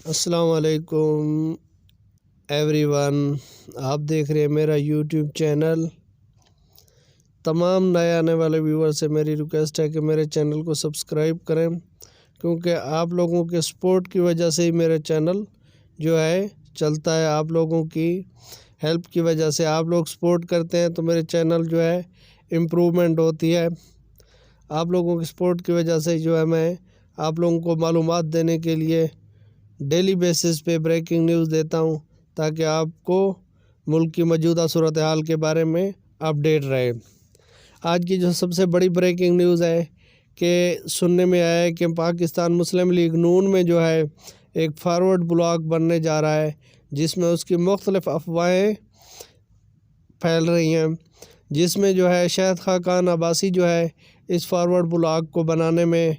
السلام علیکم every one, آپ دیکھ رہے ہیں میرا یوٹیوب چینل۔ تمام نئے آنے والے ویور سے میری ریکویسٹ ہے کہ میرے چینل کو سبسکرائب کریں، کیونکہ آپ لوگوں کے سپورٹ کی وجہ سے ہی میرا چینل جو ہے چلتا ہے۔ آپ لوگوں کی ہیلپ کی وجہ سے، آپ لوگ سپورٹ کرتے ہیں تو میرے چینل جو ہے امپرومنٹ ہوتی ہے۔ آپ لوگوں کی سپورٹ کی وجہ سے جو ہے میں آپ لوگوں کو معلومات دینے کے لیے ڈیلی بیسس پہ بریکنگ نیوز دیتا ہوں، تاکہ آپ کو ملک کی موجودہ صورتحال کے بارے میں اپڈیٹ رہے۔ آج کی جو سب سے بڑی بریکنگ نیوز ہے کہ سننے میں آیا ہے کہ پاکستان مسلم لیگ نون میں جو ہے ایک فارورڈ بلاک بننے جا رہا ہے، جس میں اس کی مختلف افواہیں پھیل رہی ہیں، جس میں جو ہے شاہد خاقان عباسی جو ہے اس فارورڈ بلاک کو بنانے میں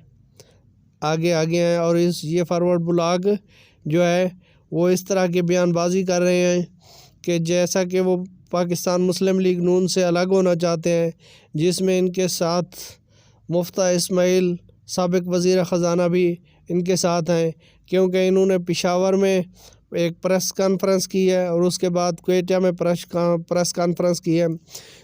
آگے ہیں، اور یہ فارورڈ بلاگ جو ہے وہ اس طرح کی بیان بازی کر رہے ہیں کہ جیسا کہ وہ پاکستان مسلم لیگ نون سے الگ ہونا چاہتے ہیں، جس میں ان کے ساتھ مفتیٰ اسماعیل سابق وزیر خزانہ بھی ان کے ساتھ ہیں، کیونکہ انہوں نے پشاور میں ایک پریس کانفرنس کی ہے اور اس کے بعد کوئٹہ میں پریس کانفرنس کی ہے،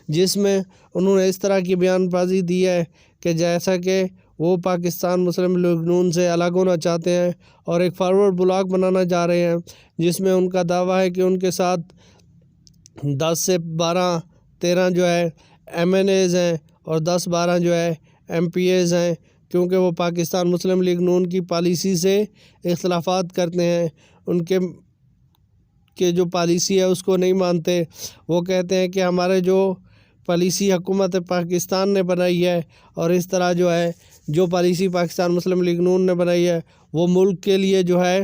جس میں انہوں نے اس طرح کی بیان بازی دی ہے کہ جیسا کہ وہ پاکستان مسلم لیگ نون سے الگ ہونا چاہتے ہیں اور ایک فارورڈ بلاک بنانا چاہ رہے ہیں، جس میں ان کا دعویٰ ہے کہ ان کے ساتھ 10 سے 13 جو ہے MNAs ہیں اور 10-12 جو ہے MPAs ہیں، کیونکہ وہ پاکستان مسلم لیگ نون کی پالیسی سے اختلافات کرتے ہیں، ان کے جو پالیسی ہے اس کو نہیں مانتے۔ وہ کہتے ہیں کہ ہمارے جو پالیسی حکومت پاکستان نے بنائی ہے، اور اس طرح جو ہے جو پالیسی پاکستان مسلم لیگ نون نے بنائی ہے وہ ملک کے لیے جو ہے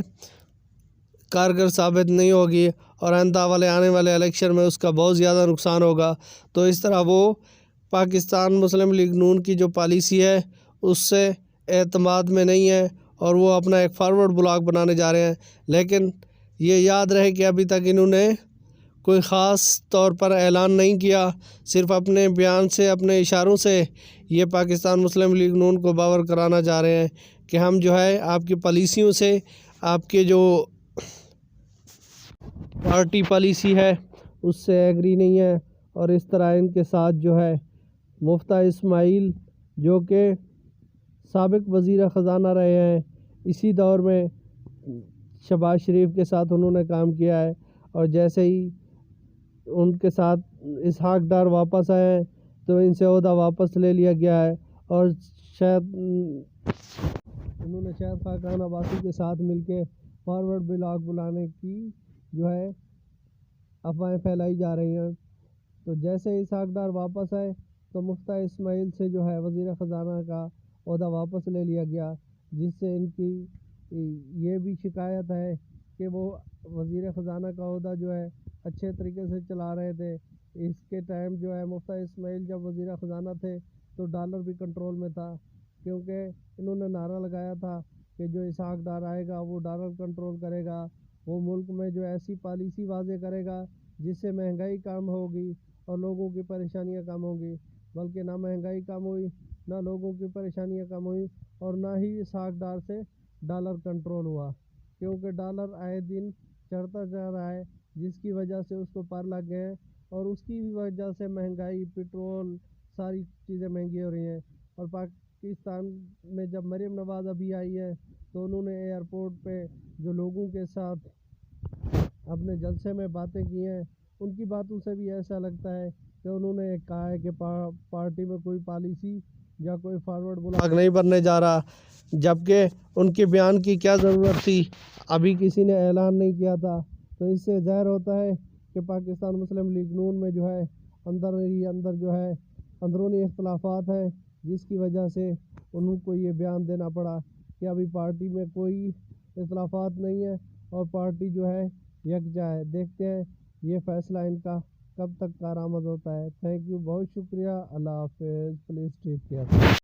کارگر ثابت نہیں ہوگی، اور آنے والے الیکشن میں اس کا بہت زیادہ نقصان ہوگا۔ تو اس طرح وہ پاکستان مسلم لیگ نون کی جو پالیسی ہے اس سے اعتماد میں نہیں ہے، اور وہ اپنا ایک فارورڈ بلاک بنانے جا رہے ہیں۔ لیکن یہ یاد رہے کہ ابھی تک انہوں نے کوئی خاص طور پر اعلان نہیں کیا، صرف اپنے بیان سے، اپنے اشاروں سے یہ پاکستان مسلم لیگ نون کو باور کرانا چاہ رہے ہیں کہ ہم جو ہے آپ کی پالیسیوں سے، آپ کے جو پارٹی پالیسی ہے اس سے ایگری نہیں ہے۔ اور اس طرح ان کے ساتھ جو ہے مفتیٰ اسماعیل جو کہ سابق وزیر خزانہ رہے ہیں، اسی دور میں شہباز شریف کے ساتھ انہوں نے کام کیا ہے، اور جیسے ہی ان کے ساتھ اسحاق ڈار واپس آئے ہیں تو ان سے عہدہ واپس لے لیا گیا ہے، اور انہوں نے شاہد خاقان عباسی کے ساتھ مل کے فارورڈ بلاک بلانے کی جو ہے افواہیں پھیلائی جا رہی ہیں۔ تو جیسے اسحاق ڈار واپس آئے تو مفتیٰ اسماعیل سے جو ہے وزیر خزانہ کا عہدہ واپس لے لیا گیا، جس سے ان کی یہ بھی شکایت ہے کہ وہ وزیر خزانہ کا عہدہ جو ہے اچھے طریقے سے چلا رہے تھے۔ اس کے ٹائم جو ہے مفتیٰ اسماعیل جب وزیر خزانہ تھے تو ڈالر بھی کنٹرول میں تھا، کیونکہ انہوں نے نعرہ لگایا تھا کہ جو اسحاق ڈار آئے گا وہ ڈالر کنٹرول کرے گا، وہ ملک میں جو ایسی پالیسی واضح کرے گا جس سے مہنگائی کم ہوگی اور لوگوں کی پریشانیاں کم ہوں گی۔ بلکہ نہ مہنگائی کم ہوئی، نہ لوگوں کی پریشانیاں کم ہوئی، اور نہ ہی اسحاق ڈار سے ڈالر کنٹرول ہوا، کیونکہ ڈالر آئے دن چڑھتا جا رہا ہے، جس کی وجہ سے اس کو پر لگ گئے ہیں، اور اس کی وجہ سے مہنگائی، پیٹرول، ساری چیزیں مہنگی ہو رہی ہیں۔ اور پاکستان میں جب مریم نواز ابھی آئی ہے تو انہوں نے ایئرپورٹ پہ جو لوگوں کے ساتھ اپنے جلسے میں باتیں کی ہیں، ان کی باتوں سے بھی ایسا لگتا ہے کہ انہوں نے کہا ہے کہ پارٹی میں کوئی پالیسی یا کوئی فارورڈ بلاک نہیں بننے جا رہا، جبکہ ان کے بیان کی کیا ضرورت تھی، ابھی کسی نے اعلان نہیں کیا تھا۔ تو اس سے ظاہر ہوتا ہے کہ پاکستان مسلم لیگ نون میں جو ہے اندر ہی اندر جو ہے اندرونی اختلافات ہیں، جس کی وجہ سے انہوں کو یہ بیان دینا پڑا کہ ابھی پارٹی میں کوئی اختلافات نہیں ہے اور پارٹی جو ہے یکجا ہے۔ دیکھتے ہیں یہ فیصلہ ان کا کب تک کارآمد ہوتا ہے۔ تھینک یو، بہت شکریہ، اللہ حافظ، پلیز ٹیک کیئر۔